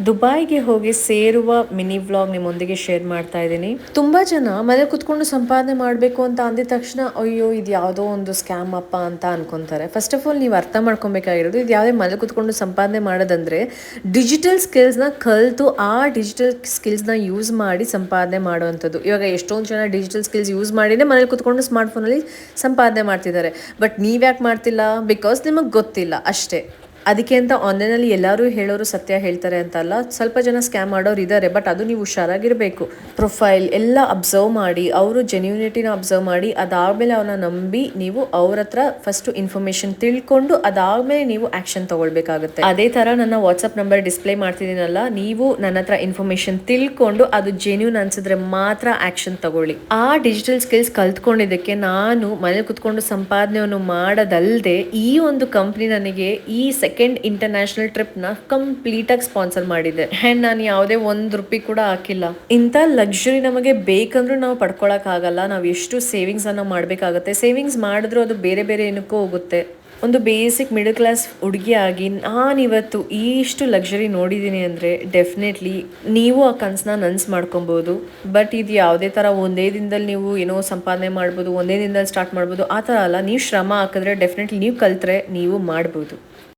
ದುಬೈಗೆ ಹೋಗಿ ಸೇರುವ mini vlog ನಿಮ್ಮೊಂದಿಗೆ ಶೇರ್ ಮಾಡ್ತಾ ಇದ್ದೀನಿ. ತುಂಬಾ ಜನ ಮನೆ ಕುತ್ಕೊಂಡು ಸಂಪಾದನೆ ಮಾಡಬೇಕು ಅಂತ ಅಂದಿದ ತಕ್ಷಣ ಅಯ್ಯೋ ಇದು ಯಾವುದೋ ಒಂದು ಸ್ಕ್ಯಾಮ್ ಅಪ್ಪ ಅಂತ ಅನ್ಕೊಂತಾರೆ. ಫಸ್ಟ್ ಆಫ್ ಆಲ್ ನೀವು ಅರ್ಥ ಮಾಡ್ಕೊಬೇಕಾಗಿರೋದು ಇದು ಯಾವುದೇ ಮನೆ ಕುತ್ಕೊಂಡು ಸಂಪಾದನೆ ಮಾಡೋದಂದ್ರೆ ಡಿಜಿಟಲ್ ಸ್ಕಿಲ್ಸ್ನ ಕಲಿತು ಆ ಡಿಜಿಟಲ್ ಸ್ಕಿಲ್ಸ್ನ ಯೂಸ್ ಮಾಡಿ ಸಂಪಾದನೆ ಮಾಡುವಂಥದ್ದು. ಇವಾಗ ಎಷ್ಟೊಂದು ಜನ ಡಿಜಿಟಲ್ ಸ್ಕಿಲ್ಸ್ ಯೂಸ್ ಮಾಡಿನೇ ಮನೇಲಿ ಕುತ್ಕೊಂಡು ಸ್ಮಾರ್ಟ್ಫೋನಲ್ಲಿ ಸಂಪಾದನೆ ಮಾಡ್ತಿದ್ದಾರೆ. ಬಟ್ ನೀವ್ಯಾಕೆ ಮಾಡ್ತಿಲ್ಲ? ಬಿಕಾಸ್ ನಿಮಗೆ ಗೊತ್ತಿಲ್ಲ ಅಷ್ಟೇ. ಅದಕ್ಕೆ ಅಂತ ಆನ್ಲೈನಲ್ಲಿ ಎಲ್ಲರೂ ಹೇಳೋರು ಸತ್ಯ ಹೇಳ್ತಾರೆ ಅಂತಲ್ಲ, ಸ್ವಲ್ಪ ಜನ ಸ್ಕ್ಯಾಮ್ ಮಾಡೋರು ಇದ್ದಾರೆ. ಬಟ್ ಅದು ನೀವು ಹುಷಾರಾಗಿರಬೇಕು. ಪ್ರೊಫೈಲ್ ಎಲ್ಲ ಅಬ್ಸರ್ವ್ ಮಾಡಿ, ಅವರು ಜೆನ್ಯೂನಿಟಿನ ಅಬ್ಸರ್ವ್ ಮಾಡಿ, ಅದಾದಮೇಲೆ ಅವ್ರನ್ನ ನಂಬಿ ನೀವು ಅವ್ರ ಹತ್ರ ಫಸ್ಟು ಇನ್ಫಾರ್ಮೇಷನ್ ತಿಳ್ಕೊಂಡು ಅದಾದಮೇಲೆ ನೀವು ಆ್ಯಕ್ಷನ್ ತೊಗೊಳ್ಬೇಕಾಗುತ್ತೆ. ಅದೇ ಥರ ನನ್ನ ವಾಟ್ಸಪ್ ನಂಬರ್ ಡಿಸ್ಪ್ಲೇ ಮಾಡ್ತಿದ್ದೀನಲ್ಲ, ನೀವು ನನ್ನ ಹತ್ರ ಇನ್ಫಾರ್ಮೇಷನ್ ತಿಳ್ಕೊಂಡು ಅದು ಜೆನ್ಯೂನ್ ಅನ್ಸಿದ್ರೆ ಮಾತ್ರ ಆ್ಯಕ್ಷನ್ ತಗೊಳ್ಳಿ. ಆ ಡಿಜಿಟಲ್ ಸ್ಕಿಲ್ಸ್ ಕಲ್ತ್ಕೊಂಡಿದ್ದಕ್ಕೆ ನಾನು ಮನೇಲಿ ಕುತ್ಕೊಂಡು ಸಂಪಾದನೆಯನ್ನು ಮಾಡೋದಲ್ಲದೆ ಈ ಒಂದು ಕಂಪ್ನಿ ನನಗೆ ಈ ಸೆಕೆಂಡ್ ಇಂಟರ್ನ್ಯಾಷನಲ್ ಟ್ರಿಪ್ನ ಕಂಪ್ಲೀಟಾಗಿ ಸ್ಪಾನ್ಸರ್ ಮಾಡಿದೆ. ಆ್ಯಂಡ್ ನಾನು ಯಾವುದೇ ₹1 ಕೂಡ ಹಾಕಿಲ್ಲ. ಇಂಥ ಲಕ್ಸುರಿ ನಮಗೆ ಬೇಕಂದ್ರೂ ನಾವು ಪಡ್ಕೊಳಕ್ಕಾಗಲ್ಲ. ನಾವು ಎಷ್ಟು ಸೇವಿಂಗ್ಸನ್ನು ಮಾಡಬೇಕಾಗುತ್ತೆ. ಸೇವಿಂಗ್ಸ್ ಮಾಡಿದ್ರೂ ಅದು ಬೇರೆ ಬೇರೆ ಏನಕ್ಕೂ ಹೋಗುತ್ತೆ. ಒಂದು ಬೇಸಿಕ್ ಮಿಡಲ್ ಕ್ಲಾಸ್ ಹುಡುಗಿಯಾಗಿ ನಾನಿವತ್ತು ಇಷ್ಟು ಲಕ್ಸುರಿ ನೋಡಿದ್ದೀನಿ ಅಂದರೆ ಡೆಫಿನೆಟ್ಲಿ ನೀವು ಆ ಕನಸನ್ನ ನನಸು ಮಾಡ್ಕೊಬೋದು. ಬಟ್ ಇದು ಯಾವುದೇ ಥರ ಒಂದೇ ದಿನದಲ್ಲಿ ನೀವು ಏನೋ ಸಂಪಾದನೆ ಮಾಡ್ಬೋದು, ಒಂದೇ ದಿನದಲ್ಲಿ ಸ್ಟಾರ್ಟ್ ಮಾಡ್ಬೋದು ಆ ಥರ ಅಲ್ಲ. ನೀವು ಶ್ರಮ ಹಾಕಿದ್ರೆ ಡೆಫಿನೆಟ್ಲಿ ನೀವು ಕಲ್ತ್ರೆ ನೀವು ಮಾಡ್ಬೋದು.